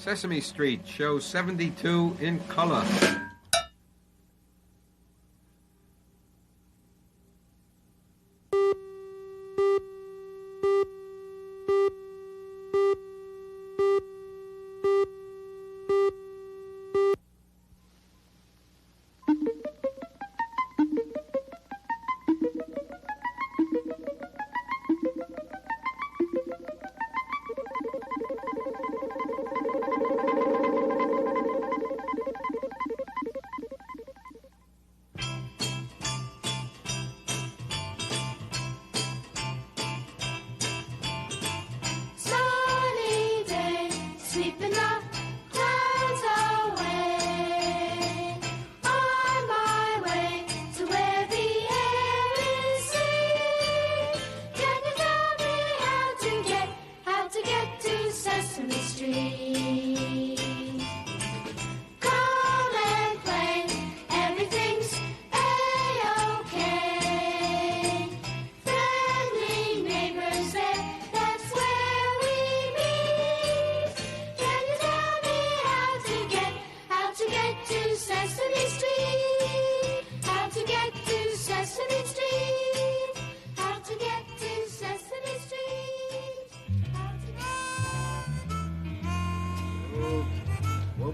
Sesame Street, show 72 in color.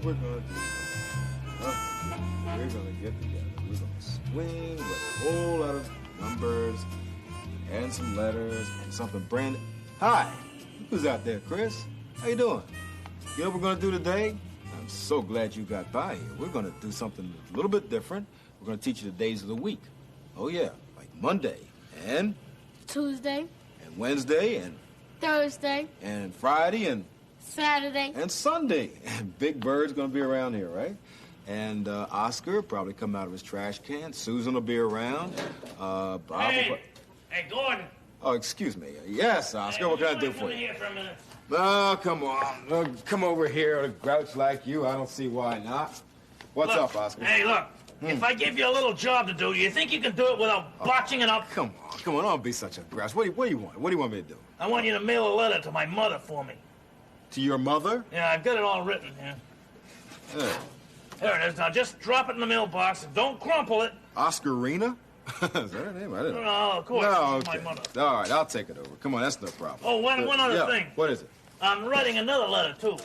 We're gonna do. We're gonna get together. We're gonna swing with a whole lot of numbers and some letters and something brand. Hi, who's out there, Chris? How you doing? You know what we're gonna do today? I'm so glad you got by here. We're gonna do something a little bit different. We're gonna teach you the days of the week. Oh yeah, like Monday and Tuesday and Wednesday and Thursday and Friday and Saturday and Sunday. And Big Bird's gonna be around here, right? And Oscar will probably come out of his trash can. Susan will be around. Bob Hey, Gordon. Oh, excuse me. Yes, Oscar, what can I do for you? Here for a minute. Oh, come on. Come over here, a grouch like you. I don't see why not. What's up, Oscar? Hey, look. If I give you a little job to do, you think you can do it without botching it up? Come on. Don't be such a grouch. What do you want? What do you want me to do? I want you to mail a letter to my mother for me. To your mother? Yeah, I've got it all written here. Yeah. There it is. Now just drop it in the mailbox and don't crumple it. Oscarina? Is that her name? I didn't know. No, of course. No, She's okay. my mother. All right, I'll take it over. Come on, that's no problem. Oh, one other thing. What is it? I'm writing another letter, too.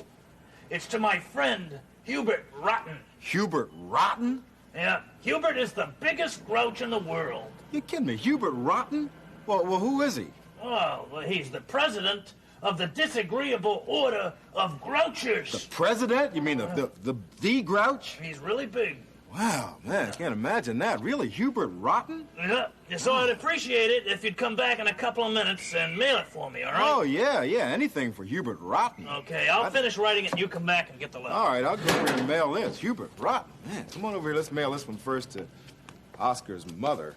It's to my friend, Hubert Rotten. Hubert Rotten? Yeah, Hubert is the biggest grouch in the world. You kidding me? Hubert Rotten? Well, who is he? Oh, well, he's the president of the Disagreeable Order of Grouchers. The president? You mean the grouch? He's really big. Wow, man, I can't imagine that. Really, Hubert Rotten? Yeah, so I'd appreciate it if you'd come back in a couple of minutes and mail it for me, all right? Oh, yeah, anything for Hubert Rotten. Okay, I'll finish writing it and you come back and get the letter. All right, I'll go over here and mail this. Hubert Rotten. Man, come on over here. Let's mail this one first to Oscar's mother.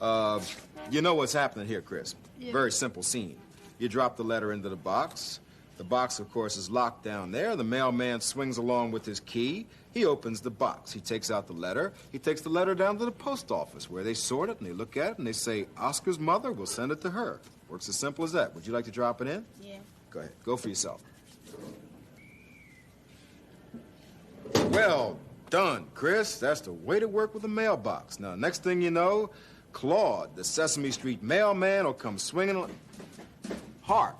You know what's happening here, Chris? Yeah. Very simple scene. You drop the letter into the box. The box, of course, is locked down there. The mailman swings along with his key. He opens the box. He takes out the letter. He takes the letter down to the post office where they sort it and they look at it and they say, Oscar's mother will send it to her. Works as simple as that. Would you like to drop it in? Yeah. Go ahead. Go for yourself. Well done, Chris. That's the way to work with a mailbox. Now, next thing you know, Claude, the Sesame Street mailman, will come swinging. Hark.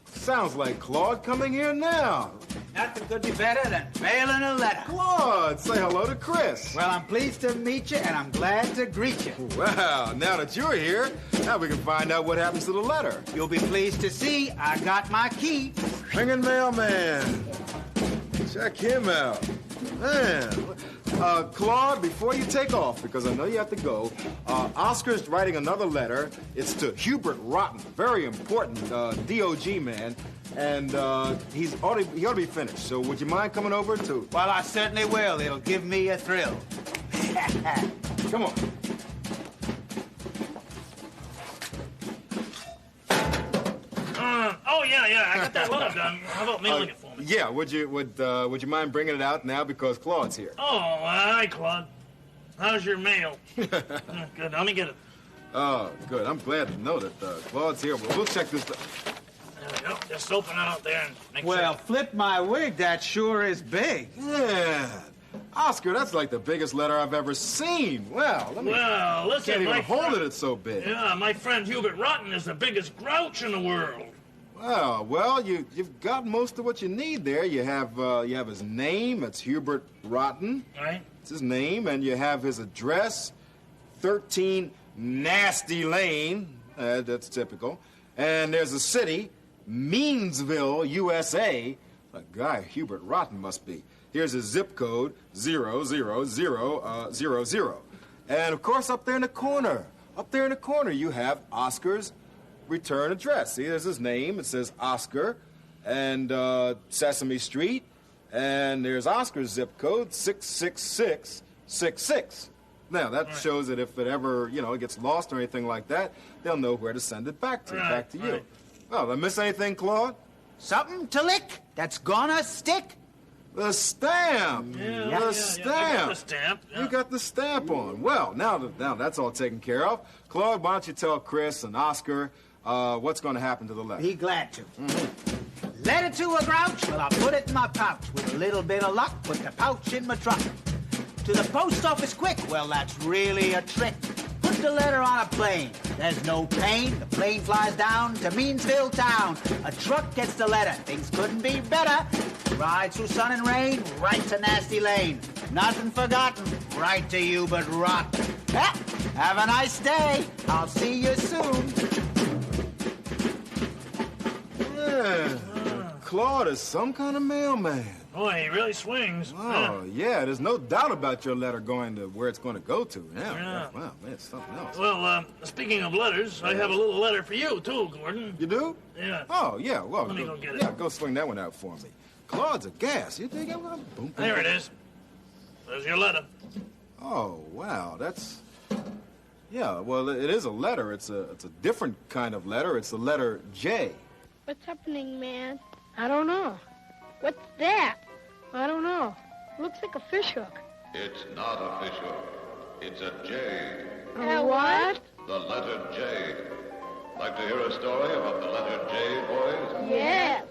Sounds like Claude coming here now. Nothing could be better than mailing a letter. Claude, say hello to Chris. Well, I'm pleased to meet you, and I'm glad to greet you. Wow, now that you're here, now we can find out what happens to the letter. You'll be pleased to see I got my key. Ringing mailman. Check him out. Man. Claude, before you take off, because I know you have to go, Oscar's writing another letter. It's to Hubert Rotten, very important DOG man, and he ought to be finished. So would you mind coming over to... Well, I certainly will. It'll give me a thrill. Come on. Yeah, I got that letter done. How about mailing it for me? Yeah, would you mind bringing it out now because Claude's here? Oh, hi, Claude. How's your mail? Good, let me get it. Oh, good. I'm glad to know that Claude's here. We'll check this. There we go. Just open it out there and make Well, sure. flip my wig, that sure is big. Yeah. Oscar, that's like the biggest letter I've ever seen. Wow, let me... Well, listen, Can't even my hold friend- it, it's so big. Yeah, my friend Hubert Rotten is the biggest grouch in the world. Well, you've got most of what you need there. You have his name, it's Hubert Rotten. Right. It's his name, and you have his address, 13 Nasty Lane. That's typical. And there's a city, Meansville, USA. A guy Hubert Rotten must be. Here's his zip code, 00000. And of course, up there in the corner, you have Oscar's return address. See, there's his name. It says Oscar, and Sesame Street, and there's Oscar's zip code, 66666. Now, that shows that if it ever, it gets lost or anything like that, they'll know where to send it back to you. Right. Oh, did I miss anything, Claude? Something to lick that's gonna stick. The stamp. Yeah, The I stamp. got the stamp. Yeah. You got the stamp on. Well, now that's all taken care of. Claude, why don't you tell Chris and Oscar what's going to happen to the letter? Be glad to. Letter to a grouch, well, I'll put it in my pouch. With a little bit of luck, put the pouch in my truck. To the post office quick, well, that's really a trick. Put the letter on a plane. There's no pain. The plane flies down to Meansville town. A truck gets the letter. Things couldn't be better. Ride through sun and rain, right to Nasty Lane. Nothing forgotten, right to Hubert Rotten. Have a nice day. I'll see you soon. Yeah. Claude is some kind of mailman. Boy, he really swings. Oh, yeah, there's no doubt about your letter going to where it's going to go to. Yeah. Wow, man, it's something else. Well, speaking of letters, I have a little letter for you, too, Gordon. You do? Yeah. Oh, yeah, well, Let me go get it. Yeah, go swing that one out for me. Claude's a gas. You dig it? Boom, boom. There it is. There's your letter. Oh, wow, that's... Yeah, well, it is a letter. It's a different kind of letter. It's the letter J. What's happening, man? I don't know. What's that? I don't know. Looks like a fish hook. It's not a fish hook. It's a J. A what? The letter J. Like to hear a story about the letter J, boys? Yes.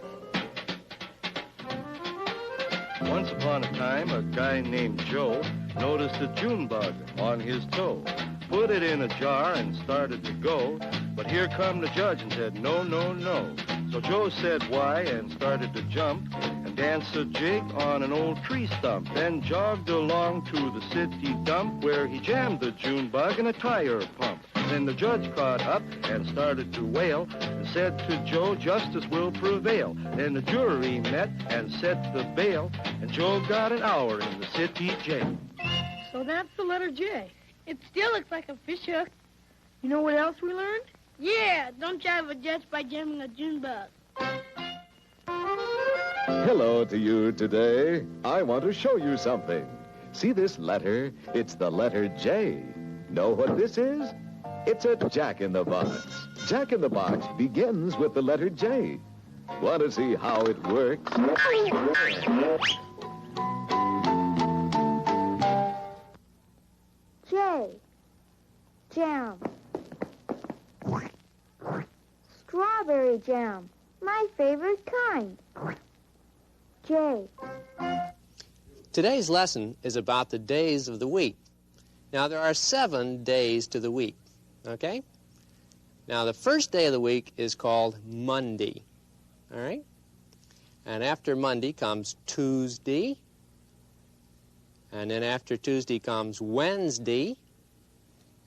Once upon a time, a guy named Joe noticed a June bug on his toe. Put it in a jar and started to go, but here come the judge and said, no, no, no. So Joe said why and started to jump and danced a jig on an old tree stump, then jogged along to the city dump where he jammed the June bug in a tire pump. Then the judge caught up and started to wail and said to Joe, justice will prevail. Then the jury met and set the bail, and Joe got an hour in the city jail. So that's the letter J. It still looks like a fish hook. You know what else we learned? Yeah, don't drive a jet by jamming a June bug. Hello to you today. I want to show you something. See this letter? It's the letter J. Know what this is? It's a Jack-in-the-Box. Jack-in-the-Box begins with the letter J. Want to see how it works? J. Jam. Strawberry jam. My favorite kind. J. Today's lesson is about the days of the week. Now, there are 7 days to the week, okay? Now, the first day of the week is called Monday, all right? And after Monday comes Tuesday. And then after Tuesday comes Wednesday.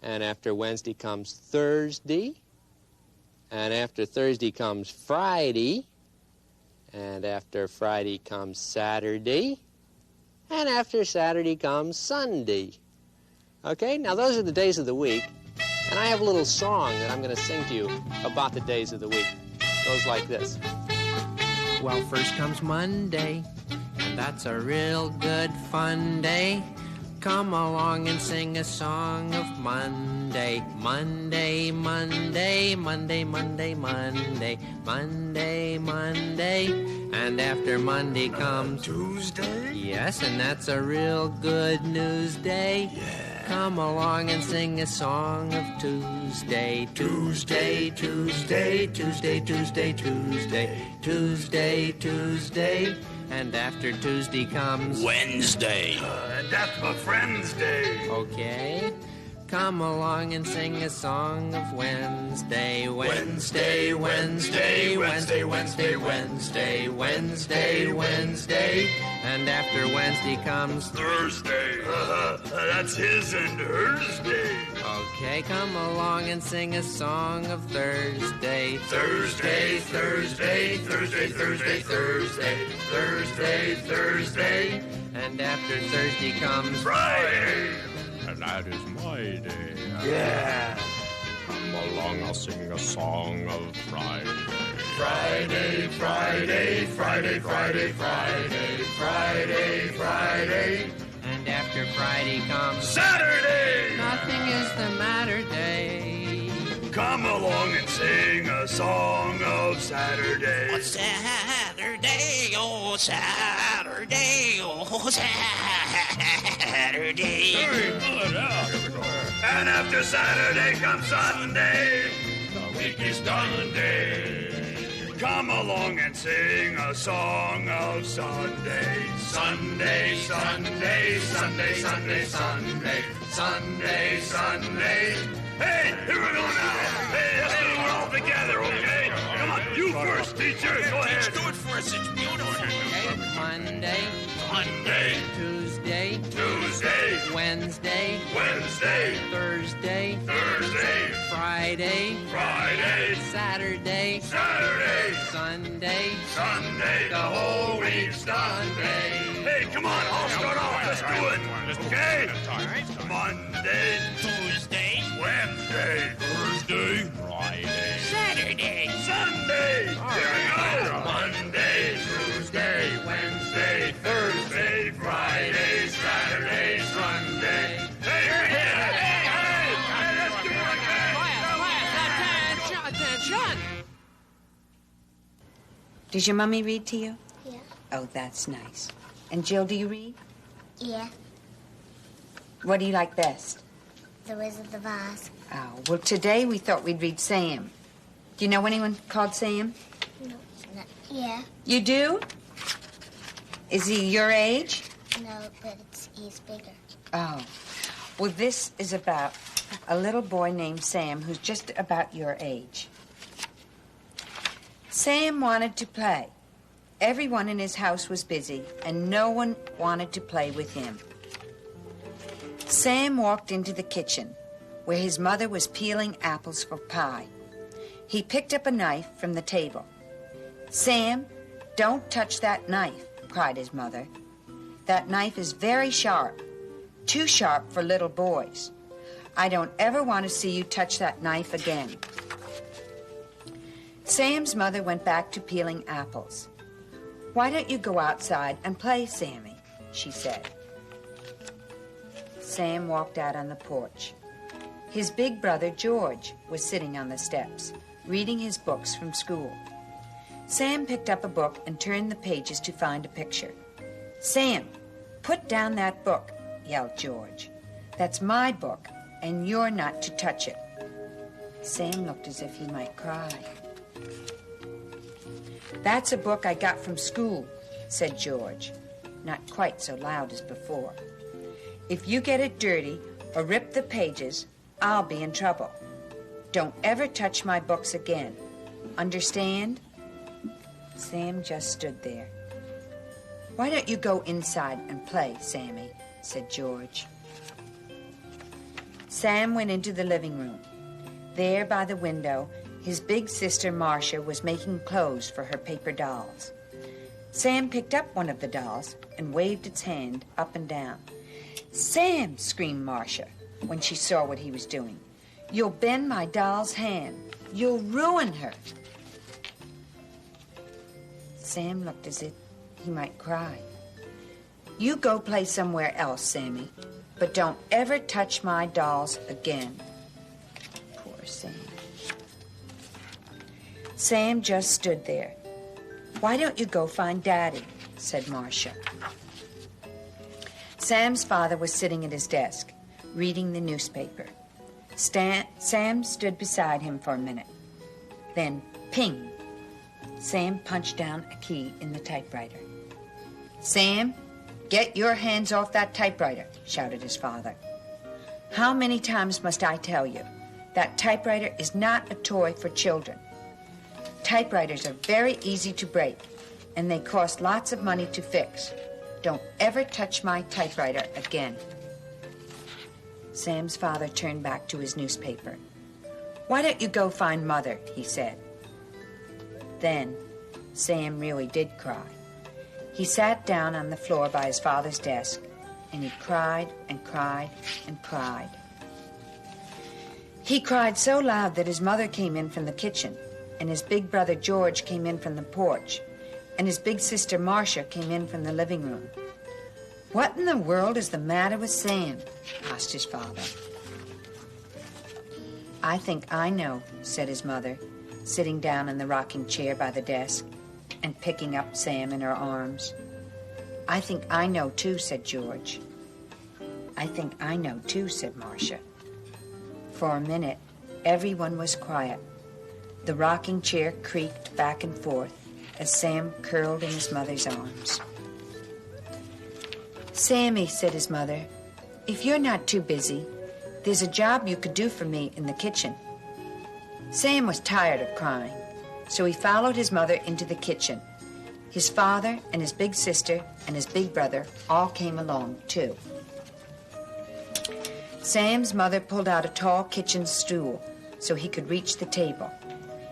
And after Wednesday comes Thursday. And after Thursday comes Friday. And after Friday comes Saturday. And after Saturday comes Sunday. Okay, now those are the days of the week. And I have a little song that I'm going to sing to you about the days of the week. It goes like this. Well, first comes Monday, and that's a real good fun day. Come along and sing a song of Monday. Monday, Monday, Monday, Monday, Monday, Monday, Monday. And after Monday comes Tuesday? Yes, and that's a real good news day. Yeah. Come along and sing a song of Tuesday. Tuesday, Tuesday, Tuesday, Tuesday, Tuesday, Tuesday, Tuesday. And after Tuesday comes Wednesday. And that's my friend's day. Okay. Come along and sing a song of Wednesday. Wednesday, Wednesday, Wednesday, Wednesday, Wednesday, Wednesday, Wednesday. And after Wednesday comes Thursday. That's his and hers day. Okay, come along and sing a song of Thursday. Thursday, Thursday, Thursday, Thursday, Thursday, Thursday, Thursday. And after Thursday comes Friday. And that is my day. Yeah. Come along, I'll sing a song of Friday. Friday, Friday, Friday, Friday, Friday, Friday, Friday. And after Friday comes Saturday. Nothing is the matter day. Come along and sing a song of Saturday. Oh, Saturday, oh, Saturday, oh, Saturday. And after Saturday comes Sunday. The week is done day. Come along and sing a song of Sunday. Sunday, Sunday, Sunday, Sunday, Sunday, Sunday, Sunday. Hey, here we go now. Hey, let's do it all together, okay? Come on, you first, teacher. Go ahead. Do it for us. It's beautiful. Okay, Monday, Monday, Tuesday, Tuesday, Wednesday, Wednesday, Thursday, Thursday, Friday, Friday, Saturday, Saturday, Sunday, Sunday. The whole week's done day. Hey, come on, I'll start off. Let's do it. Okay? Monday, Tuesday, Wednesday, Thursday, Friday, Saturday, Sunday. Here we go. Monday, Tuesday, Wednesday, Thursday, Friday, Saturday, Sunday. Hey, let's do it again. Attention! Does your mummy read to you? Yeah. Oh, that's nice. And Jill, do you read? Yeah. What do you like best? The Wizard of Oz. Oh, well, today we thought we'd read Sam. Do you know anyone called Sam? No. Yeah. You do? Is he your age? No, but he's bigger. Oh. Well, this is about a little boy named Sam who's just about your age. Sam wanted to play. Everyone in his house was busy, and no one wanted to play with him. Sam walked into the kitchen, where his mother was peeling apples for pie. He picked up a knife from the table. "Sam, don't touch that knife," cried his mother. "That knife is very sharp, too sharp for little boys. I don't ever want to see you touch that knife again." Sam's mother went back to peeling apples. "Why don't you go outside and play, Sammy?" she said. Sam walked out on the porch. His big brother, George, was sitting on the steps, reading his books from school. Sam picked up a book and turned the pages to find a picture. "Sam, put down that book," yelled George. "That's my book, and you're not to touch it." Sam looked as if he might cry. "That's a book I got from school," said George, not quite so loud as before. "If you get it dirty or rip the pages, I'll be in trouble. Don't ever touch my books again. Understand?" Sam just stood there. "Why don't you go inside and play, Sammy?" said George. Sam went into the living room. There by the window, his big sister Marcia was making clothes for her paper dolls. Sam picked up one of the dolls and waved its hand up and down. "Sam," screamed Marcia when she saw what he was doing, "you'll bend my doll's hand. You'll ruin her." Sam looked as if he might cry. "You go play somewhere else, Sammy, but don't ever touch my dolls again." Poor Sam. Sam just stood there. "Why don't you go find Daddy?" said Marcia. Sam's father was sitting at his desk. reading the newspaper. Sam stood beside him for a minute. Then, ping! Sam punched down a key in the typewriter. "Sam, get your hands off that typewriter," shouted his father. "How many times must I tell you? That typewriter is not a toy for children. Typewriters are very easy to break, and they cost lots of money to fix. Don't ever touch my typewriter again." Sam's father turned back to his newspaper. "Why don't you go find Mother?" he said. Then Sam really did cry. He sat down on the floor by his father's desk, and he cried and cried and cried. He cried so loud that his mother came in from the kitchen, and his big brother George came in from the porch, and his big sister Marcia came in from the living room. "What in the world is the matter with Sam?" asked his father. "I think I know," said his mother, sitting down in the rocking chair by the desk and picking up Sam in her arms. "I think I know, too," said George. "I think I know, too," said Marcia. For a minute, everyone was quiet. The rocking chair creaked back and forth as Sam curled in his mother's arms. "Sammy," said his mother, "if you're not too busy, there's a job you could do for me in the kitchen." Sam was tired of crying, so he followed his mother into the kitchen. His father and his big sister and his big brother all came along, too. Sam's mother pulled out a tall kitchen stool so he could reach the table.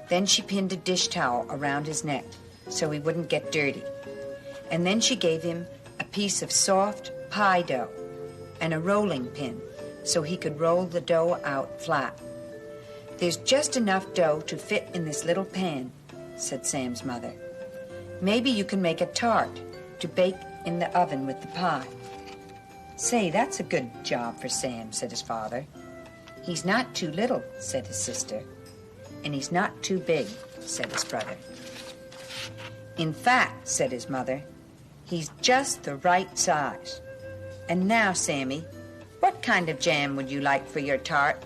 Then she pinned a dish towel around his neck so he wouldn't get dirty. And then she gave him a piece of soft pie dough and a rolling pin so he could roll the dough out flat. "There's just enough dough to fit in this little pan," said Sam's mother. "Maybe you can make a tart to bake in the oven with the pie." "Say, that's a good job for Sam," said his father. "He's not too little," said his sister. "And he's not too big," said his brother. "In fact," said his mother, "he's just the right size. And now, Sammy, what kind of jam would you like for your tart?"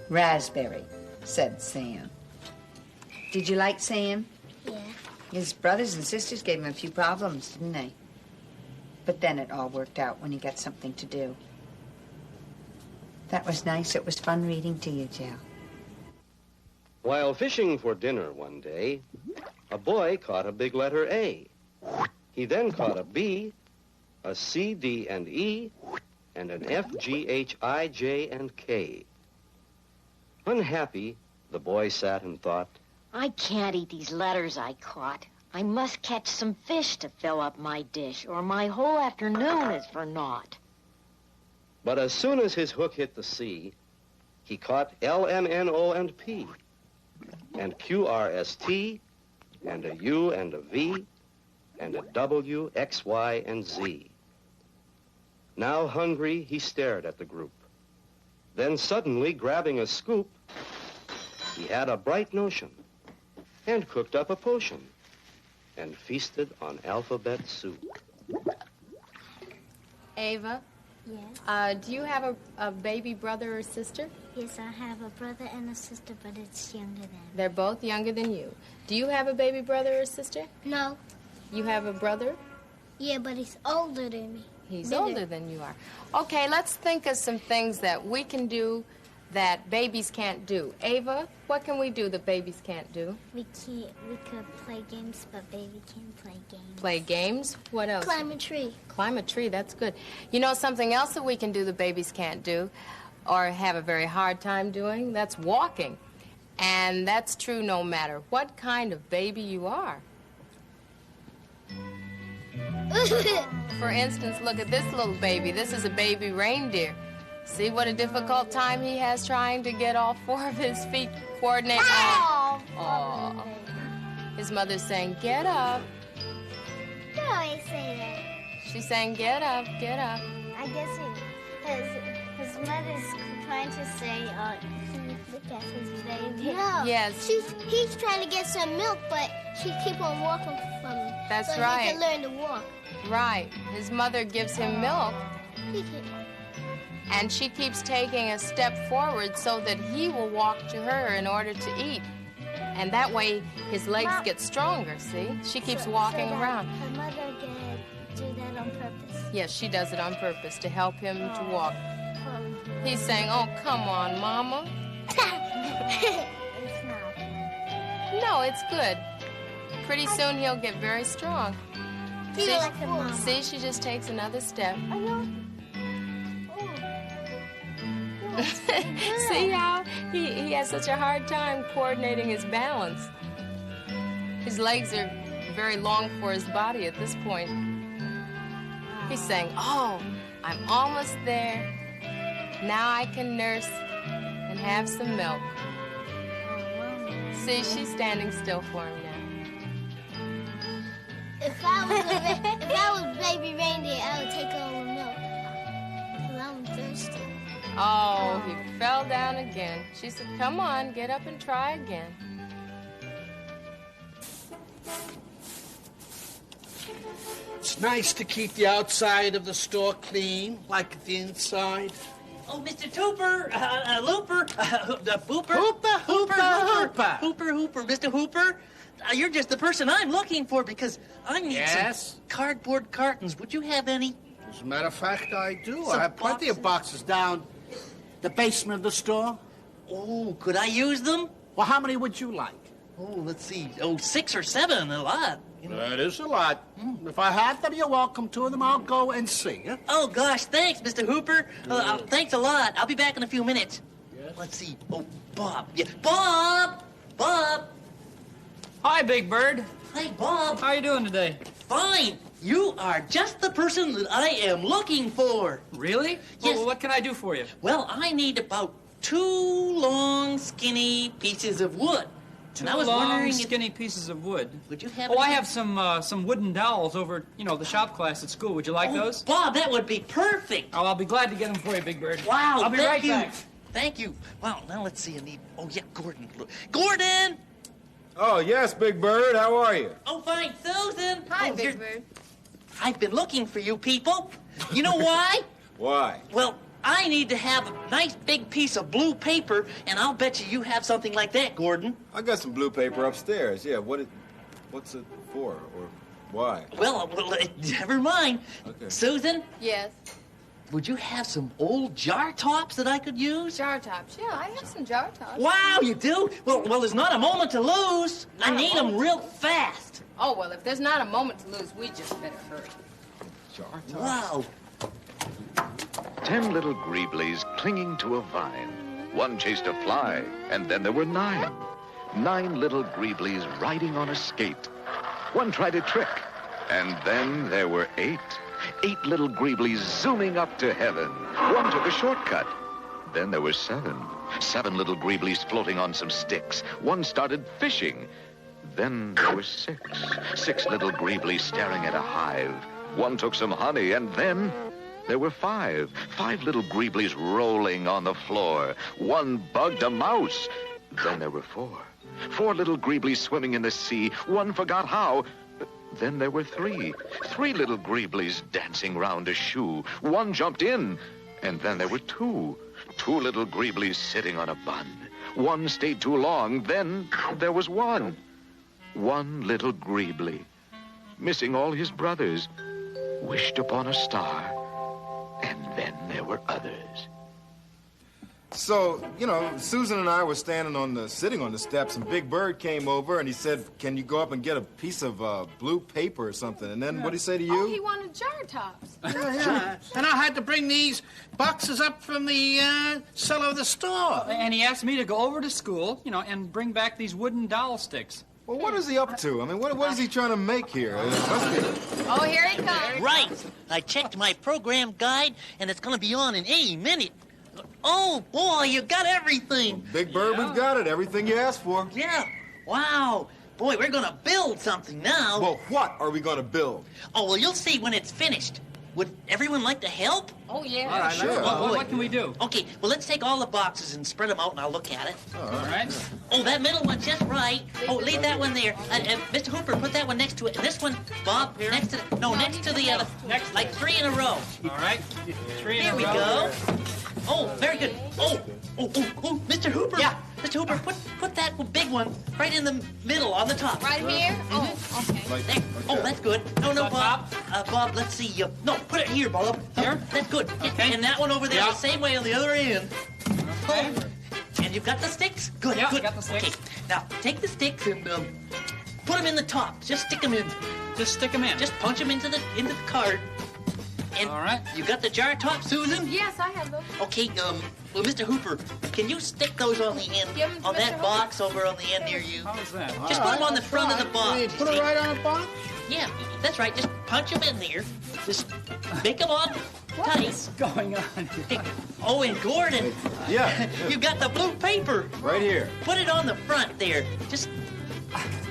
"Raspberry," said Sam. Did you like Sam? Yeah. His brothers and sisters gave him a few problems, didn't they? But then it all worked out when he got something to do. That was nice. It was fun reading to you, Joe. While fishing for dinner one day, a boy caught a big letter A. He then caught a B, a C, D, and E, and an F, G, H, I, J, and K. Unhappy, the boy sat and thought, I can't eat these letters I caught. I must catch some fish to fill up my dish, or my whole afternoon is for naught. But as soon as his hook hit the sea, he caught L, M, N, O, and P, and Q, R, S, T, and a U and a V, and a W, X, Y, and Z. Now hungry, he stared at the group. Then suddenly, grabbing a scoop, he had a bright notion and cooked up a potion and feasted on alphabet soup. Ava? Yes? Do you have a baby brother or sister? Yes, I have a brother and a sister, but it's younger than me. They're both younger than you. Do you have a baby brother or sister? No. You have a brother? Yeah, but he's older than me. He's Bigger. older than you are. Okay, let's think of some things that we can do that babies can't do. Ava, what can we do that babies can't do? We could play games, but baby can't play games. Play games? What else? Climb a tree. Climb a tree, that's good. You know something else that we can do that babies can't do or have a very hard time doing? That's walking. And that's true no matter what kind of baby you are. For instance, look at this little baby. This is a baby reindeer. See what a difficult time he has trying to get all four of his feet coordinated. Oh. His mother's saying, get up. They always say that. She's saying, get up, get up. I guess his mother's trying to say, look at his baby. No. Yes. He's trying to get some milk, but she keep on walking from him. That's so right. he can learn to walk. Right. His mother gives him milk. And she keeps taking a step forward so that he will walk to her in order to eat. And that way, his legs get stronger, see? She keeps walking around. Her mother do that on purpose. Yes, she does it on purpose to help him to walk. He's saying, oh, come on, Mama. It's not. No, it's good. Pretty soon he'll get very strong. See, she just takes another step. See how he has such a hard time coordinating his balance. His legs are very long for his body at this point. He's saying, oh, I'm almost there. Now I can nurse and have some milk. See, she's standing still for him now. If I was baby reindeer, I would take all the milk. Because I'm thirsty. Oh, he fell down again. She said, come on, get up and try again. It's nice to keep the outside of the store clean, like the inside. Oh, Mr. Tooper, Looper, the Booper. Hooper, Mr. Hooper. You're just the person I'm looking for because I need some cardboard cartons. Would you have any? As a matter of fact, I do. Some I have plenty of boxes down the basement of the store. Oh, could I use them? Well, how many would you like? Oh, let's see. Oh, 6 or 7, a lot. That is a lot. If I have them, you're welcome to them. I'll go and see you. Oh, gosh, thanks, Mr. Hooper. Thanks a lot. I'll be back in a few minutes. Yes? Let's see. Oh, Bob. Yeah. Bob! Hi, Big Bird. Hi, Bob. How you doing today? Fine. You are just the person that I am looking for. Really? Yes. Well, what can I do for you? Well, I need about 2 long, skinny pieces of wood. Two And I was long, wondering skinny pieces of wood. Would you have Oh, I any? have some wooden dowels over, the shop class at school. Would you like those? Bob, that would be perfect. Oh, I'll be glad to get them for you, Big Bird. Wow, I'll be thank right you. back. Thank you. Wow, now let's see. Gordon. Gordon! Oh, yes, Big Bird. How are you? Oh, fine. Susan! Hi, Big Bird. I've been looking for you people. You know why? Why? Well, I need to have a nice big piece of blue paper, and I'll bet you have something like that, Gordon. I got some blue paper upstairs. Yeah, what's it for, or why? Well, never mind. Okay. Susan, Yes. would you have some old jar tops that I could use? Jar tops. Yeah, I have some jar tops. Wow, you do? Well, there's not a moment to lose. I need them real fast. Oh, well, if there's not a moment to lose, we just better hurry. Jar tops? Wow. 10 little Greeblies clinging to a vine. One chased a fly, and then there were 9. 9 little Greeblies riding on a skate. One tried a trick, and then there were 8. 8 little Greeblies zooming up to heaven. One took a shortcut. Then there were 7. 7 little Greeblies floating on some sticks. One started fishing. Then there were 6. 6 little Greeblies staring at a hive. One took some honey, and then there were 5. 5 little Greeblies rolling on the floor. One bugged a mouse. Then there were 4. 4 little Greeblies swimming in the sea. One forgot how. Then there were 3. 3 little Greeblies dancing round a shoe. One jumped in. And then there were 2. 2 little Greeblies sitting on a bun. One stayed too long. Then there was 1. 1 little Greebly, missing all his brothers, wished upon a star. And then there were others. So, Susan and I were sitting on the steps, and Big Bird came over, and he said, can you go up and get a piece of blue paper or something? And then what'd he say to you? Oh, he wanted jar tops. Yeah. And I had to bring these boxes up from the cellar of the store. And he asked me to go over to school, and bring back these wooden dowel sticks. Well, what is he up to? I mean, what is he trying to make here? It must be... Oh, here he comes. Right. I checked my program guide, and it's going to be on in any minute. Oh, boy, you got everything. Big Bird, we've got it. Everything you asked for. Yeah. Wow. Boy, we're going to build something now. Well, what are we going to build? Oh, well, you'll see when it's finished. would everyone like to help? Oh, yeah. All right, sure. What can we do? Okay, well, let's take all the boxes and spread them out, and I'll look at it. All right. Oh, that middle one's just right. Oh, leave that one there. Mr. Hooper, put that one next to it. And this one, Bob, next to the other. Next. Like 3 in a row. All right. 3 in a row. Here we go. Oh, very good. Oh, Mr. Hooper. Yeah. Mr. Hooper, put that big one right in the middle on the top. Right here? Oh, okay. There. Oh, that's good. No, Bob. Bob, let's see. No, put it here, Bob. Here? That's good. Okay. And that one over there, Yeah. the same way on the other end. Okay. And you've got the sticks? Good, Yeah, good. I got the sticks. Okay, now take the sticks and put them in the top. Just stick them in. Just stick them in. Just punch them into the card. And all right. You got the jar top, Susan? Yes, I have those. Okay, well, Mr. Hooper, can you stick those on the end, Give 'em to on that Mr. box over on the end near you? How's that? Just put them on the front of the box. You put it right on the box? Yeah, that's right. Just punch them in there. Just make them on tight. What's going on here? Oh, and Gordon. Yeah. You've got the blue paper. Right here. Put it on the front there. Just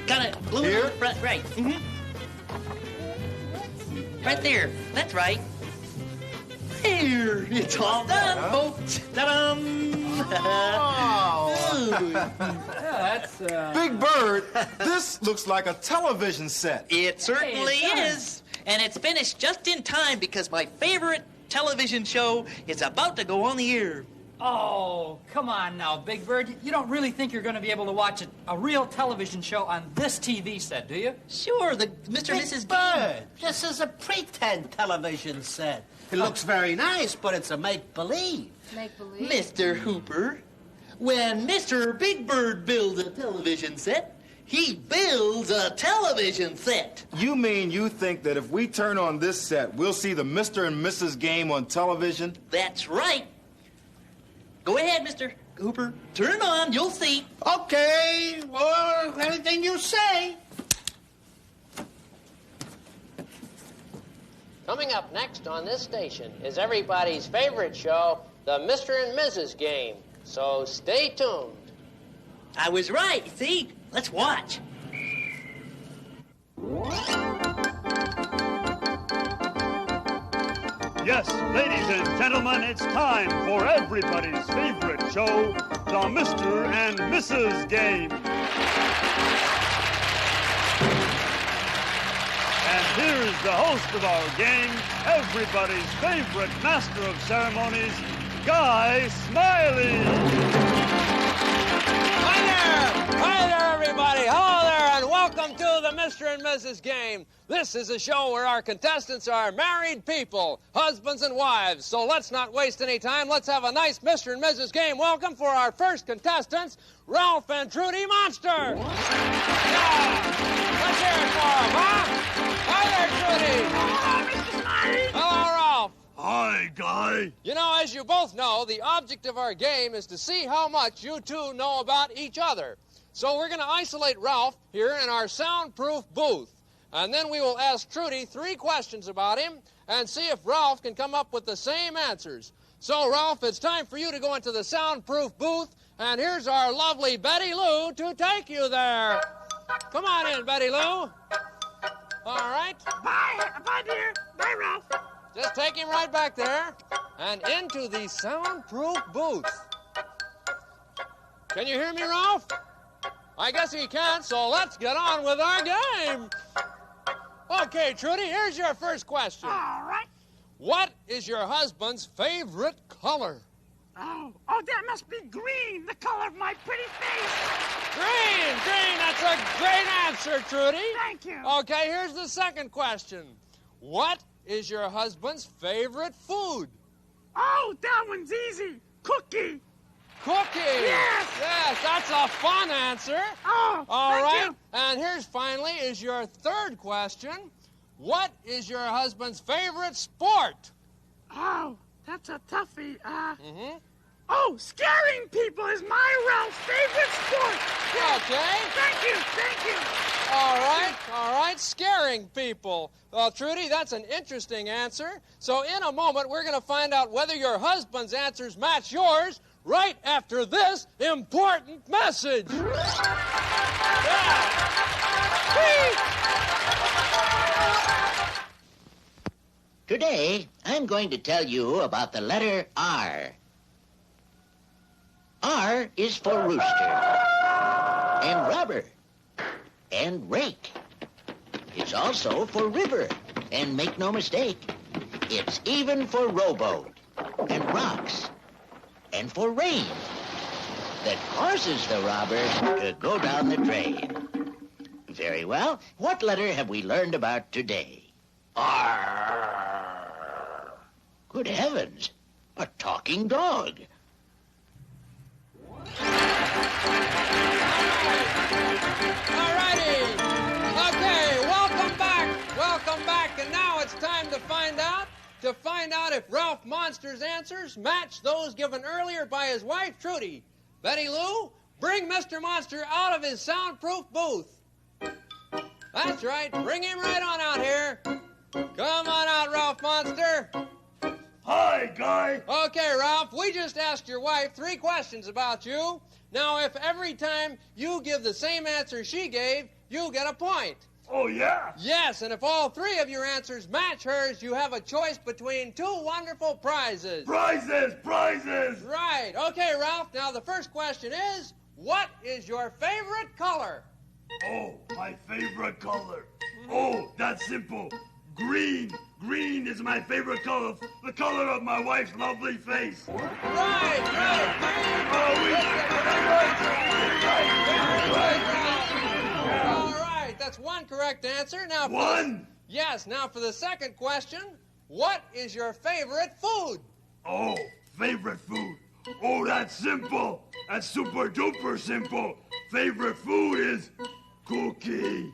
gotta glue it on the front. Right. Right there. That's right. There. It's all done, folks. Ta-dum. Yeah, that's Big Bird, this looks like a television set. It certainly Hey, it does. is. And it's finished just in time because my favorite television show is about to go on the air. Oh, come on now, Big Bird. You don't really think you're going to be able to watch a real television show on this TV set, do you? Sure, the Mr. and Mrs. Bird, this is a pretend television set. It looks very nice, but it's a make-believe. Make believe. Mr. Hooper, when Mr. Big Bird builds a television set, he builds a television set. You mean you think that if we turn on this set, we'll see the Mr. and Mrs. game on television? That's right. Go ahead, Mr. Hooper. Turn it on. You'll see. Okay, well, anything you say. Coming up next on this station is everybody's favorite show, the Mr. and Mrs. Game. So stay tuned. I was right. See? Let's watch. Yes, ladies and gentlemen, it's time for everybody's favorite show, the Mr. and Mrs. Game. And here's the host of our game, everybody's favorite master of ceremonies, Guy Smiley. Hi there, everybody. Hello there, and welcome to the Mr. and Mrs. Game. This is a show where our contestants are married people, husbands and wives. So let's not waste any time. Let's have a nice Mr. and Mrs. Game welcome for our first contestants, Ralph and Trudy Monster. Yeah. Let's hear it for them, huh? Hi there, Trudy. Hello, Mr. Smiley. Hello, Ralph. Hi, Guy. You know, as you both know, the object of our game is to see how much you two know about each other. So we're going to isolate Ralph here in our soundproof booth. And then we will ask Trudy 3 questions about him and see if Ralph can come up with the same answers. So, Ralph, it's time for you to go into the soundproof booth, and here's our lovely Betty Lou to take you there. Come on in, Betty Lou. All right. Bye, dear. Bye, Ralph. Just take him right back there and into the soundproof booth. Can you hear me, Ralph? I guess he can't, so let's get on with our game. Okay, Trudy, here's your first question. All right. What is your husband's favorite color? Oh, that must be green, the color of my pretty face. Green, that's a great answer, Trudy. Thank you. Okay, here's the second question. What is your husband's favorite food? Oh, that one's easy. Cookie. Cookie. Yes. Yes, that's a fun answer. Oh, all thank right. you. And here's finally is your third question. What is your husband's favorite sport? Oh, that's a toughie. Oh, scaring people is my Ralph's favorite sport. Yes. Okay. Thank you. All right, scaring people. Well, Trudy, that's an interesting answer. So in a moment, we're going to find out whether your husband's answers match yours right after this important message. Today, I'm going to tell you about the letter R. R is for rooster, and rubber, and rake. It's also for river, and make no mistake, it's even for rowboat, and rocks, and for rain that causes the robber to go down the drain. Very well. What letter have we learned about today? R. Good heavens, a talking dog. All righty. Okay, welcome back. Welcome back. And now it's time to find out if Ralph Monster's answers match those given earlier by his wife, Trudy. Betty Lou, bring Mr. Monster out of his soundproof booth. That's right. Bring him right on out here. Come on out, Ralph Monster. Hi, Guy. Okay, Ralph, we just asked your wife 3 questions about you. Now, if every time you give the same answer she gave, you get a point. Oh, yeah? Yes, and if all 3 of your answers match hers, you have a choice between 2 wonderful prizes. Prizes, prizes! Right. Okay, Ralph, now the first question is, what is your favorite color? Oh, my favorite color. Oh, that's simple. Green. Green is my favorite color. The color of my wife's lovely face. Right. All right, that's 1 correct answer. Now, One? Yes, now for the second question, what is your favorite food? Oh, favorite food. Oh, that's simple. That's super duper simple. Favorite food is cookie.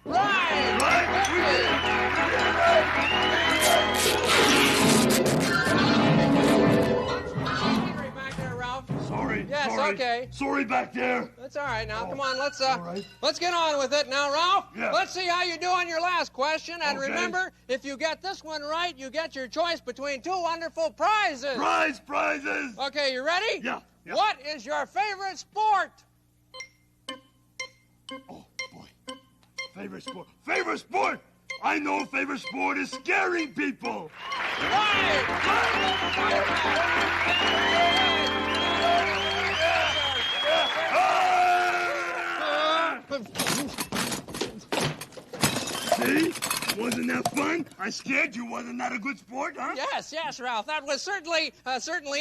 Right! Back there, Ralph. Sorry. Yes, sorry. okay. Sorry back there. That's all right. Now, come on, let's right. let's get on with it. Now, Ralph, Yeah. let's see how you do on your last question. And Okay. remember, if you get this one right, you get your choice between 2 wonderful prizes. Prizes. Okay, you ready? Yeah. What is your favorite sport? Favorite sport. Favorite sport. I know favorite sport is scaring people. See? Wasn't that fun? I scared you. Wasn't that a good sport, huh? Yes, Ralph. That was certainly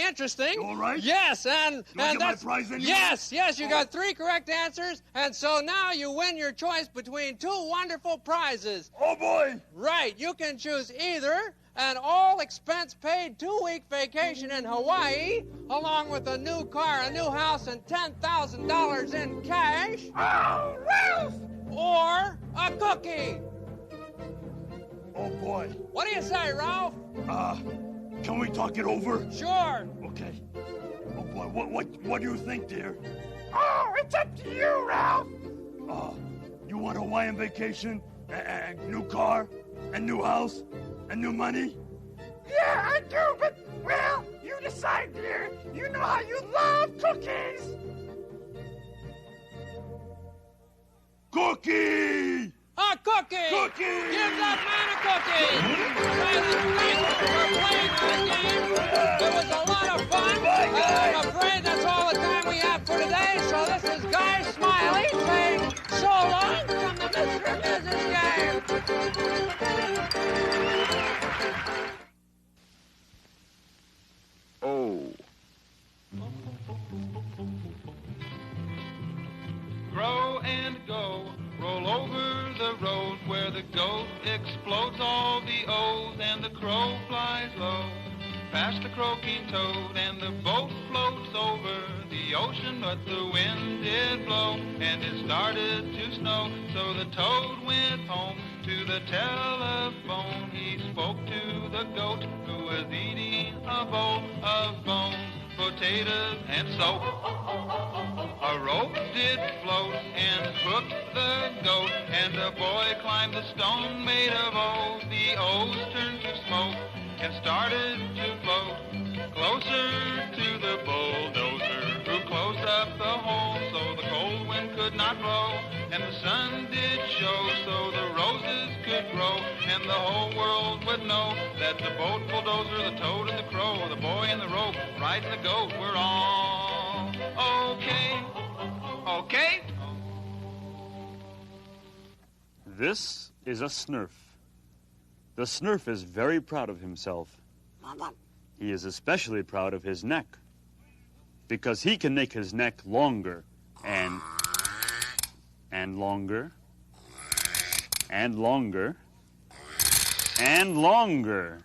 interesting. All right. Yes, and Do I get my prize anyway? Yes, you got 3 correct answers, and so now you win your choice between 2 wonderful prizes. Oh boy! Right. You can choose either an all-expense-paid 2-week vacation in Hawaii, along with a new car, a new house, and $10,000 in cash. Oh, Ralph! Or a cookie. Oh boy. What do you say, Ralph? Can we talk it over? Sure. Okay. Oh boy, what do you think, dear? Oh, it's up to you, Ralph. You want a Hawaiian vacation, and new car, and new house, and new money? Yeah, I do, but, well, you decide, dear. You know how you love cookies. Cookie! A cookie! Cookie! Give that man a cookie! It was a lot of fun. I'm afraid that's all the time we have for today, so this is Guy Smiley saying so long from the Mr. and Mrs. Game. Oh. Grow and go, roll over the road where the goat explodes all the O's and the crow flies low. Past the croaking toad and the boat floats over the ocean, but the wind did blow and it started to snow. So the toad went home to the telephone. He spoke to the goat who was eating a bowl of bones, potatoes, and soap. A rope did float and hooked the goat, and the boy climbed the stone made of O's. The O's turned to smoke and started to float closer to the bulldozer, who closed up the hole so the cold wind could not blow, and the sun did show so the roses could grow, and and the whole world would know that the boat bulldozer, the toad and the crow, the boy in the rope, riding the goat, we're all okay. Okay? This is a Snerf. The Snerf is very proud of himself. He is especially proud of his neck, because he can make his neck longer and longer and longer and longer.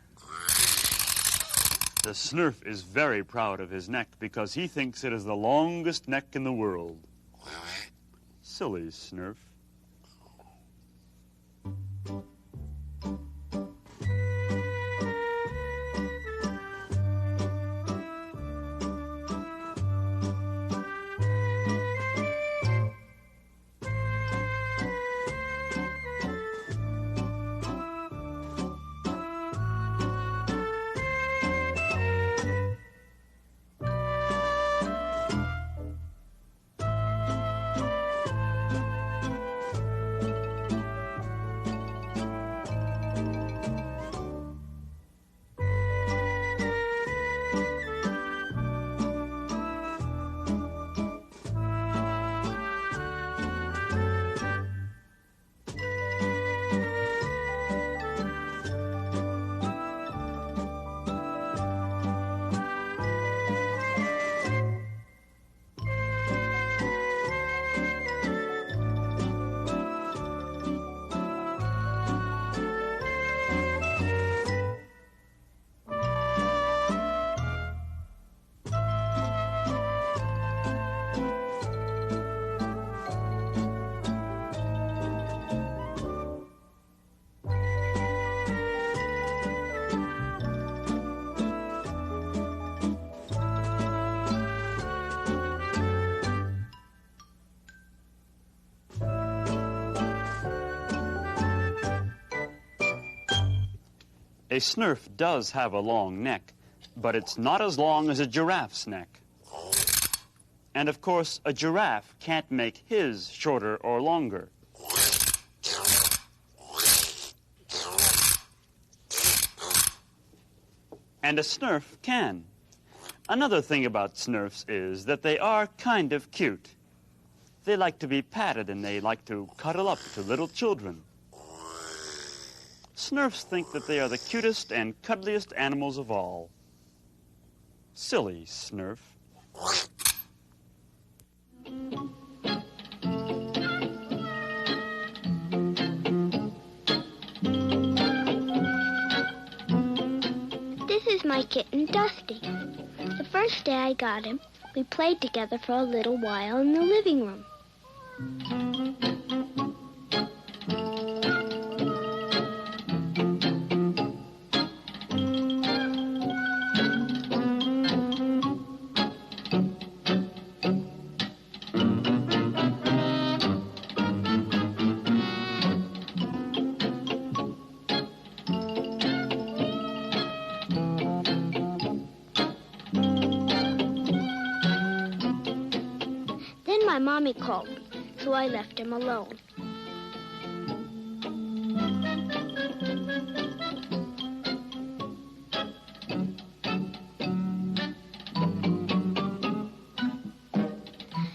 The Snerf is very proud of his neck because he thinks it is the longest neck in the world. Silly Snerf. A Snerf does have a long neck, but it's not as long as a giraffe's neck. And of course, a giraffe can't make his shorter or longer. And a Snerf can. Another thing about Snerfs is that they are kind of cute. They like to be patted and they like to cuddle up to little children. Snerfs think that they are the cutest and cuddliest animals of all. Silly Snerf. This is my kitten, Dusty. The first day I got him, we played together for a little while in the living room. My mommy called me, so I left him alone.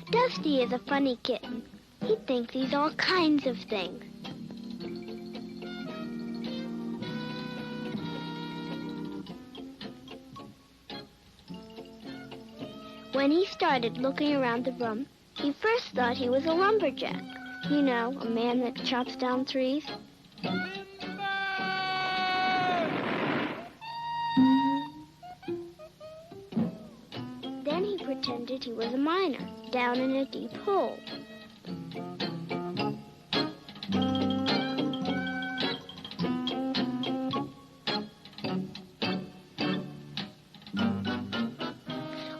Dusty is a funny kitten. He thinks he's all kinds of things. When he started looking around the room, he first thought he was a lumberjack. You know, a man that chops down trees. Then he pretended he was a miner, down in a deep hole.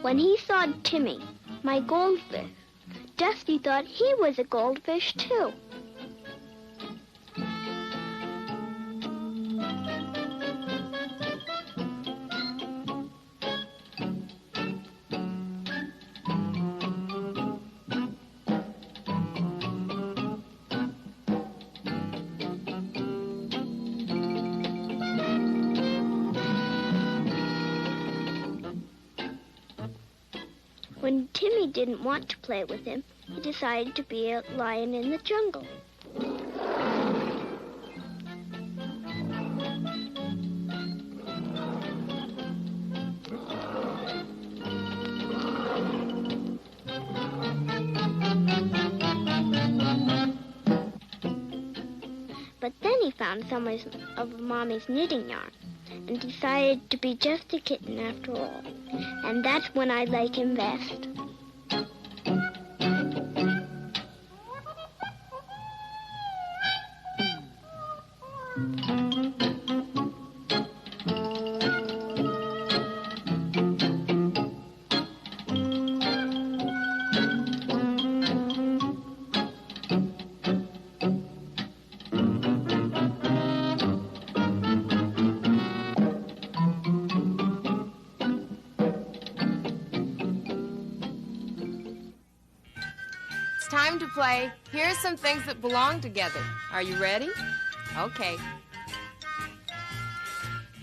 When he saw Timmy, my goldfish, Dusty thought he was a goldfish, too. When Timmy didn't want to play with him, he decided to be a lion in the jungle. But then he found some of Mommy's knitting yarn and decided to be just a kitten after all. And that's when I like him best. Time to play. Here's some things that belong together. Are you ready? Okay.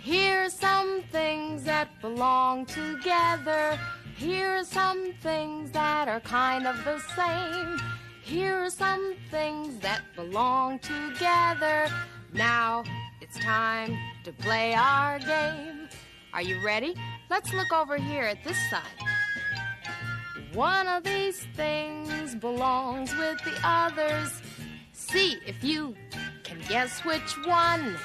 Here's some things that belong together. Here's some things that are kind of the same. Here's some things that belong together. Now it's time to play our game. Are you ready? Let's look over here at this side. One of these things belongs with the others. See if you can guess which one.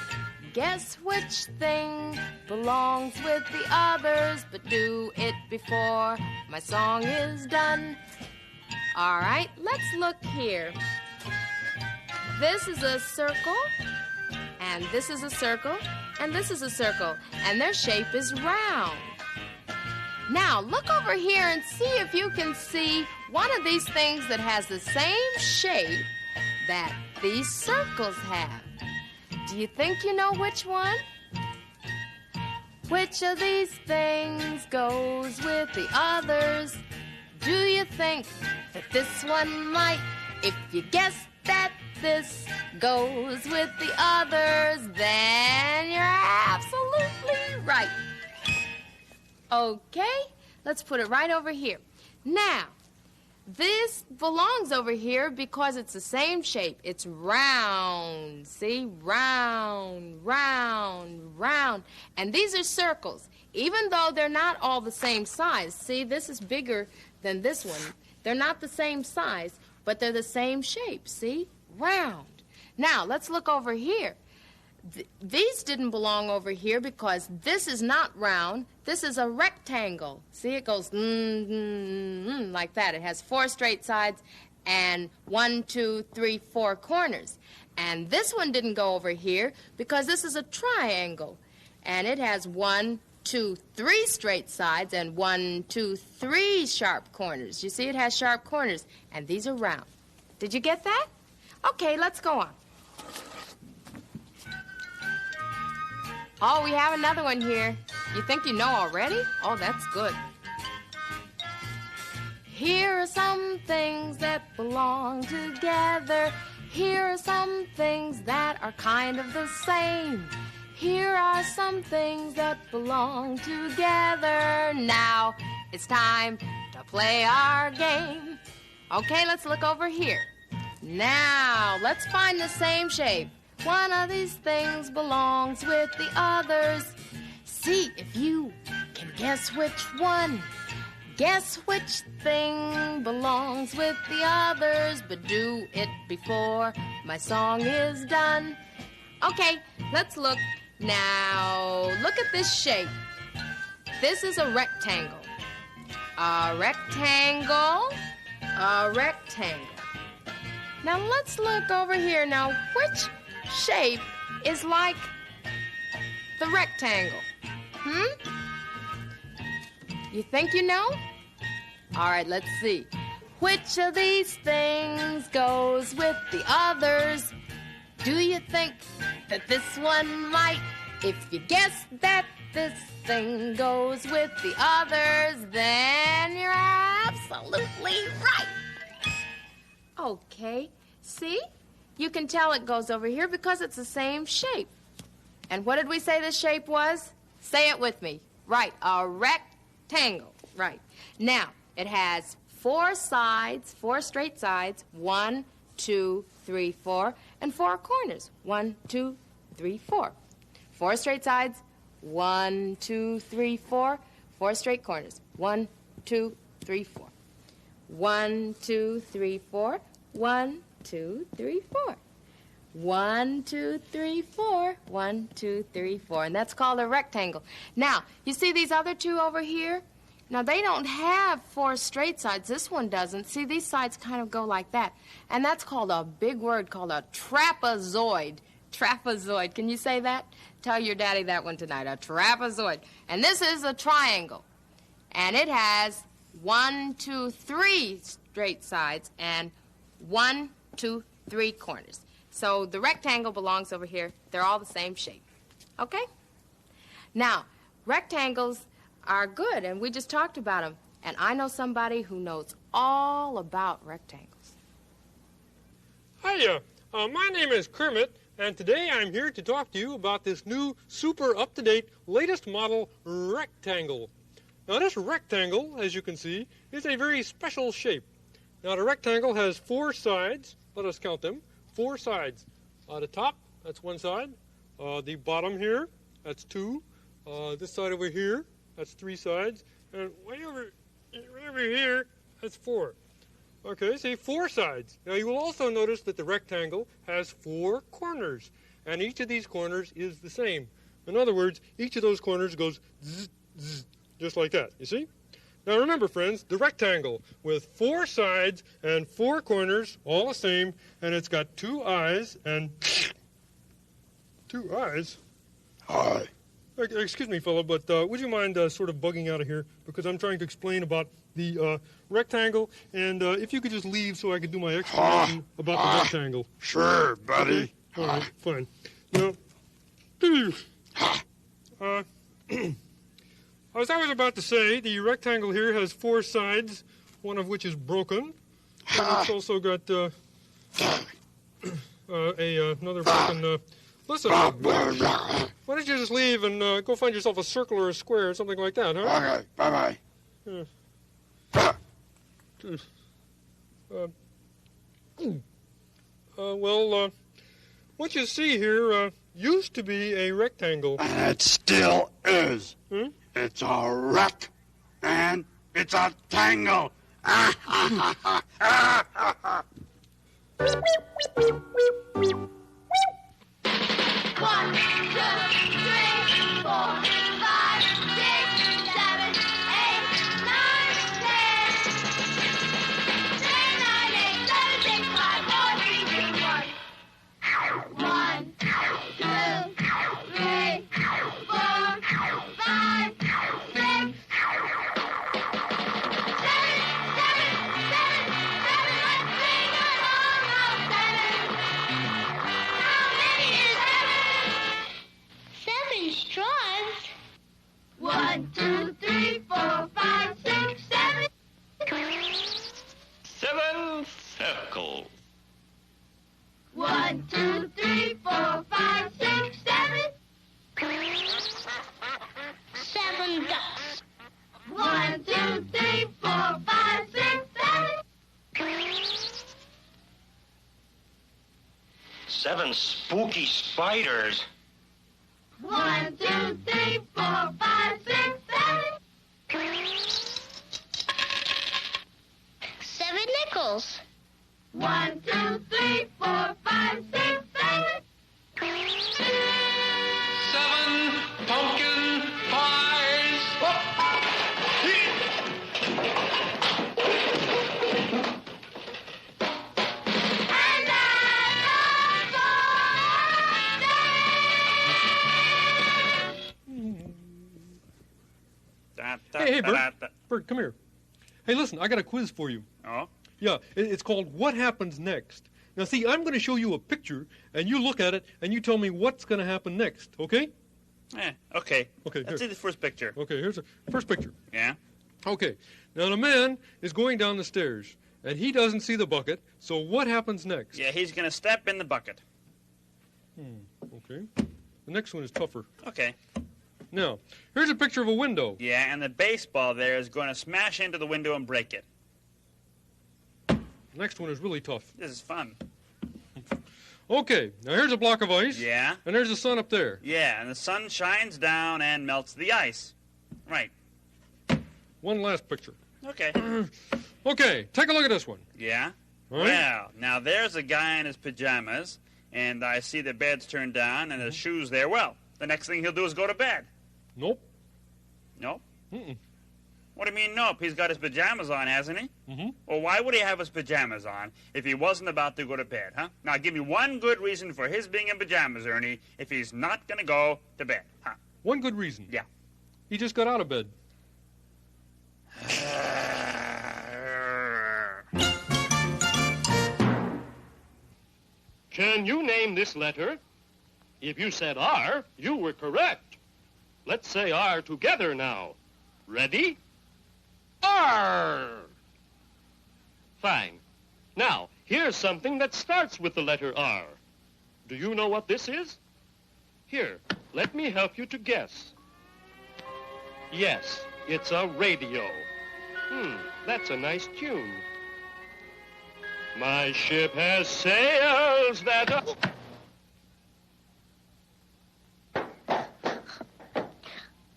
Guess which thing belongs with the others, but do it before my song is done. All right, let's look here. This is a circle, and this is a circle, and this is a circle, and their shape is round. Now, look over here and see if you can see one of these things that has the same shape that these circles have. Do you think you know which one? Which of these things goes with the others? Do you think that this one might? If you guess that this goes with the others, then you're absolutely right. Okay, let's put it right over here. Now, this belongs over here because it's the same shape. It's round, see? Round, round, round. And these are circles, even though they're not all the same size. See, this is bigger than this one. They're not the same size, but they're the same shape, see? Round. Now, let's look over here. These didn't belong over here because this is not round. This is a rectangle. See, it goes like that. It has 4 straight sides and 1, 2, 3, 4 corners. And this one didn't go over here because this is a triangle. And it has 1, 2, 3 straight sides and 1, 2, 3 sharp corners. You see, it has sharp corners. And these are round. Did you get that? Okay, let's go on. Oh, we have another one here. You think you know already? Oh, that's good. Here are some things that belong together. Here are some things that are kind of the same. Here are some things that belong together. Now it's time to play our game. Okay, let's look over here. Now, let's find the same shape. One of these things belongs with the others. See if you can guess which one. Guess which thing belongs with the others, but do it before my song is done. Okay, let's look. Now, look at this shape. This is a rectangle. A rectangle. A rectangle. Now, let's look over here. Now, which shape is like the rectangle? You think you know? All right, let's see. Which of these things goes with the others? Do you think that this one might? If you guess that this thing goes with the others, then you're absolutely right. Okay, see? You can tell it goes over here because it's the same shape. And what did we say this shape was? Say it with me. Right, a rectangle. Right. Now, It has 4 sides, 4 straight sides, 1, 2, 3, 4, and 4 corners. 1, 2, 3, 4. 4 straight sides, 1, 2, 3, 4, 4 straight corners. 1, 2, 3, 4. 1, 2, 3, 4. 1, 2, 3, 4. 1, 2, 3, 4. 1, 2, 3, 4. And that's called a rectangle. Now, you see these other 2 over here? Now, they don't have 4 straight sides. This one doesn't. See, these sides kind of go like that. And that's called a big word called a trapezoid. Trapezoid. Can you say that? Tell your daddy that one tonight. A trapezoid. And this is a triangle. And it has 1, 2, 3 straight sides and 1, 2, 3 corners. So the rectangle belongs over here. They're all the same shape. Okay? Now, rectangles are good, and we just talked about them. And I know somebody who knows all about rectangles. Hiya, my name is Kermit, and today I'm here to talk to you about this new super up-to-date latest model rectangle. Now this rectangle, as you can see, is a very special shape. Now the rectangle has 4 sides. Let us count them. 4 sides. The top, that's 1 side. The bottom here, that's 2. This side over here, that's 3 sides. And way over here, that's 4. Okay, see, 4 sides. Now you will also notice that the rectangle has 4 corners. And each of these corners is the same. In other words, each of those corners goes zzz, zzz, just like that, you see? Now remember, friends, the rectangle with 4 sides and 4 corners, all the same, and it's got 2 eyes and 2 eyes. Hi. Excuse me, fella, but would you mind sort of bugging out of here? Because I'm trying to explain about the rectangle, and if you could just leave so I could do my explanation about the rectangle. Sure, buddy. Okay? All right, fine. Now, as I was about to say, the rectangle here has 4 sides, one of which is broken. And it's also got another broken... Listen, why don't you just leave and go find yourself a circle or a square or something like that, huh? Okay, bye-bye. What you see here used to be a rectangle. And it still is. Hmm? It's a wreck, and it's a tangle. One, two, three, 4, 5, 6, 7, 8, 9, 10. 10, 9, 8, 7, 6, 5, 4, 3, 2, 1. 1, 2, 3, 4, 5, 6, 7, 7, 7, 7, 7, 7 straws. 1, 2, 3, 4, 5, 6, 7. 7 circles. 1, 2, 3, 4, 5, 6, 7. 7 ducks. 1, 2, 3, 4, 5, 6, 7. 7 spooky spiders. 1, 2, 3, 4, 5, 6, 7. 7 nickels. 1, 2, 3, 4, 5, 6, 7. 7 pumpkin pies. Hey, Bert. Bert, come here. Hey, listen, I got a quiz for you. Oh? Yeah, it's called What Happens Next. Now, see, I'm going to show you a picture, and you look at it, and you tell me what's going to happen next, okay? Okay. Okay, Let's see the first picture. Okay, here's the first picture. Yeah? Okay, now the man is going down the stairs, and he doesn't see the bucket, so what happens next? Yeah, he's going to step in the bucket. Okay. The next one is tougher. Okay. Now, here's a picture of a window. Yeah, and the baseball there is going to smash into the window and break it. The next one is really tough. This is fun. Okay, now here's a block of ice. Yeah? And there's the sun up there. Yeah, and the sun shines down and melts the ice. Right. One last picture. Okay. Okay, take a look at this one. Yeah? All right. Well, now there's a guy in his pajamas, and I see the bed's turned down and his shoes there. Well, the next thing he'll do is go to bed. Nope. Nope? Mm-mm. What do you mean, nope? He's got his pajamas on, hasn't he? Mm-hmm. Well, why would he have his pajamas on if he wasn't about to go to bed, huh? Now, give me one good reason for his being in pajamas, Ernie, if he's not going to go to bed, huh? One good reason. Yeah. He just got out of bed. Can you name this letter? If you said R, you were correct. Let's say R together now. Ready? R! Fine. Now, here's something that starts with the letter R. Do you know what this is? Here, let me help you to guess. Yes, it's a radio. That's a nice tune. My ship has sails that...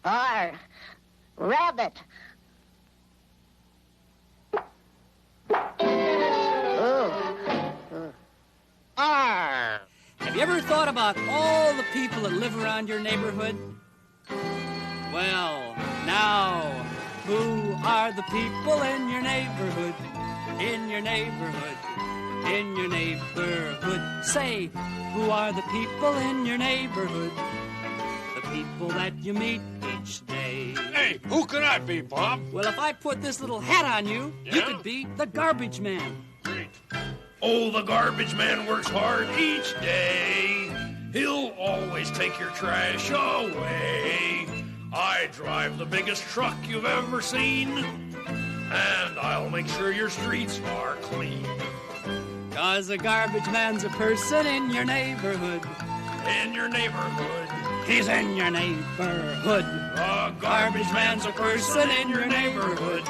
R. Rabbit. R. Have you ever thought about all the people that live around your neighborhood? Well, now, who are the people in your neighborhood? In your neighborhood. In your neighborhood. Say, who are the people in your neighborhood? The people that you meet each day. Hey, who can I be, Bob? Well, if I put this little hat on you, you could be the garbage man. Great. Oh, the garbage man works hard each day. He'll always take your trash away. I drive the biggest truck you've ever seen, and I'll make sure your streets are clean. 'Cause a garbage man's a person in your neighborhood. In your neighborhood. He's in your neighborhood. A garbage man's a person in your neighborhood.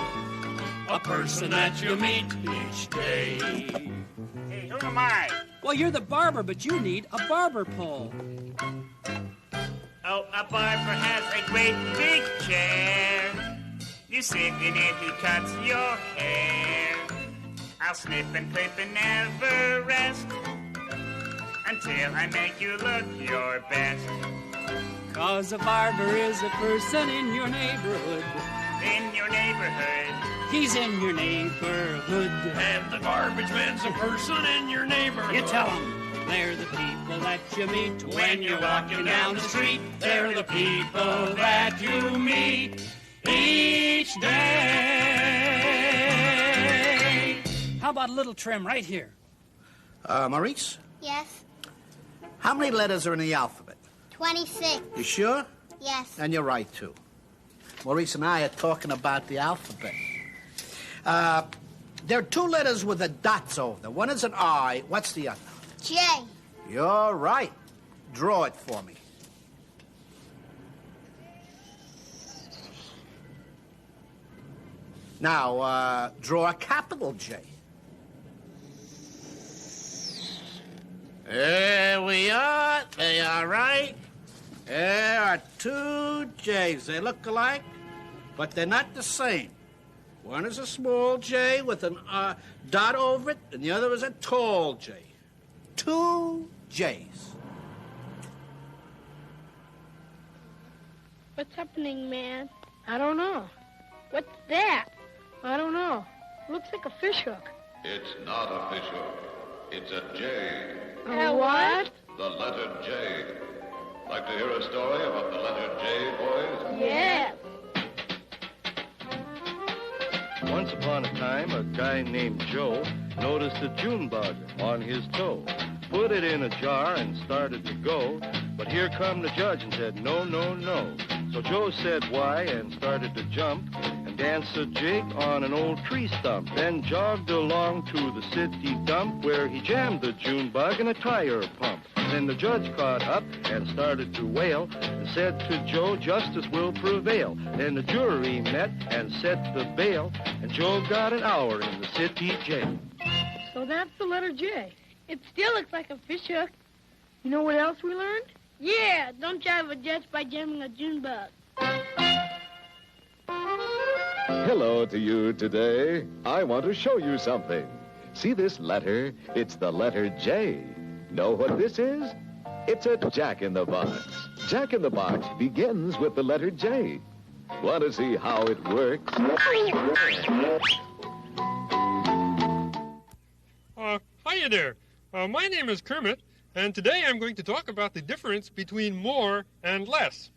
A person that you meet each day. Hey, who am I? Well, you're the barber, but you need a barber pole. Oh, a barber has a great big chair. You sit in it, he cuts your hair. I'll snip and clip and never rest until I make you look your best. 'Cause a barber is a person in your neighborhood. In your neighborhood. He's in your neighborhood. And the garbage man's a person in your neighborhood. You tell him. They're the people that you meet when you're walking down the street. They're the people that you meet each day. How about a little trim right here? Maurice, Yes, how many letters are in the alphabet? 26. You sure? Yes. And you're right, too. Maurice and I are talking about the alphabet. There are two letters with the dots over them. One is an I. What's the other? J. You're right. Draw it for me. Now, draw a capital J. There we are. They are right. There are two J's. They look alike, but they're not the same. One is a small J with a dot over it, and the other is a tall J. Two J's. What's happening, man? I don't know. What's that? I don't know. Looks like a fish hook. It's not a fish hook. It's a J. A what? The letter J. Like to hear a story about the letter J, boys? Yes. Once upon a time, a guy named Joe noticed a June bug on his toe. Put it in a jar and started to go, but here come the judge and said, no, no, no. So Joe said why and started to jump and danced a jig on an old tree stump, then jogged along to the city dump where he jammed the June bug in a tire pump. Then the judge caught up and started to wail. The said to Joe, justice will prevail. Then the jury met and set the bail, and Joe got an hour in the city jail. So that's the letter J. It still looks like a fish hook. You know what else we learned? Yeah, don't drive a jet by jamming a June bug. Hello to you today. I want to show you something. See this letter? It's the letter J. Know what this is? It's a jack-in-the-box. Jack-in-the-box begins with the letter J. Want to see how it works? Hiya there. My name is Kermit, and today I'm going to talk about the difference between more and less.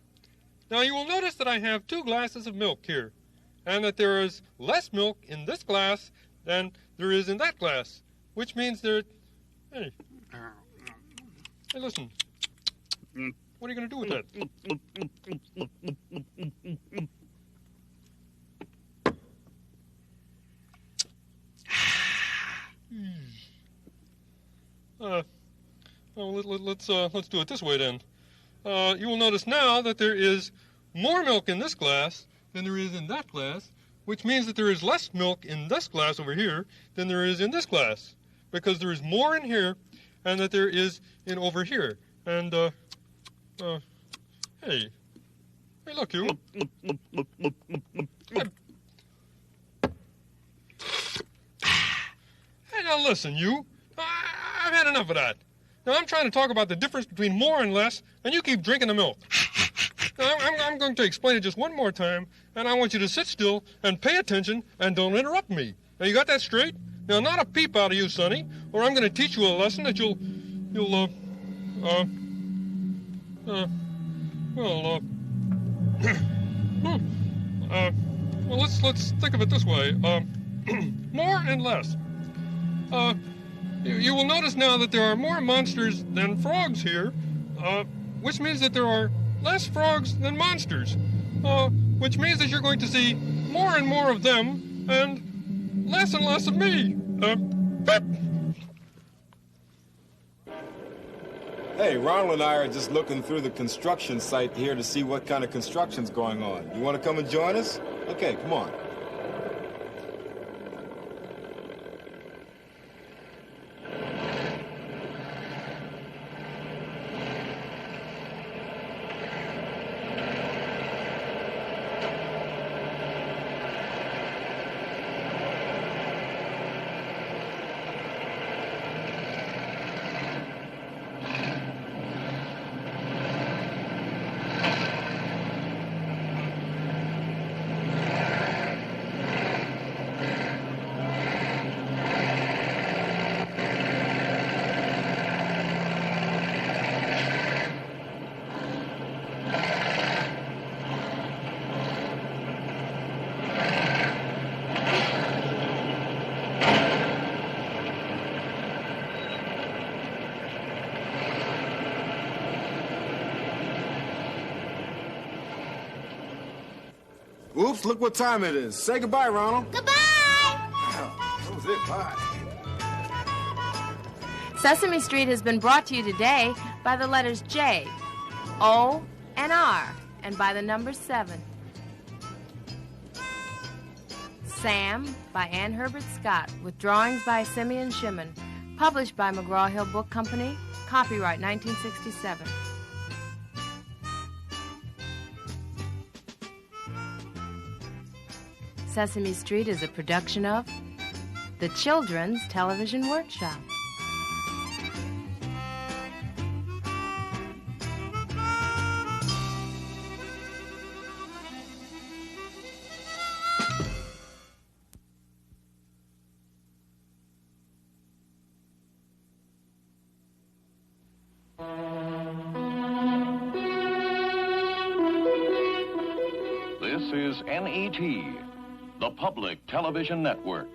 Now, you will notice that I have 2 glasses of milk here, and that there is less milk in this glass than there is in that glass, which means there... Hey, listen. What are you going to do with that? Let's do it this way then. You will notice now that there is more milk in this glass than there is in that glass, which means that there is less milk in this glass over here than there is in this glass, because there is more in here and that there is in over here. And, hey, look, you. Hey, now listen, you. I've had enough of that. Now, I'm trying to talk about the difference between more and less, and you keep drinking the milk. Now, I'm going to explain it just one more time, and I want you to sit still and pay attention and don't interrupt me. Now, you got that straight? Now, not a peep out of you, Sonny, or I'm going to teach you a lesson that well, let's think of it this way. More and less. You will notice now that there are more monsters than frogs here, which means that there are less frogs than monsters, which means that you're going to see more and more of them and less of me. Pip! Hey, Ronald and I are just looking through the construction site here to see what kind of construction's going on. You want to come and join us? Okay, come on. Oops, look what time it is. Say goodbye, Ronald. Goodbye! That was it, bye. Sesame Street has been brought to you today by the letters J, O, and R, and by the number 7. Sam by Ann Herbert Scott, with drawings by Symeon Shimin, published by McGraw-Hill Book Company, copyright 1967. Sesame Street is a production of the Children's Television Workshop. This is NET, the Public Television Network.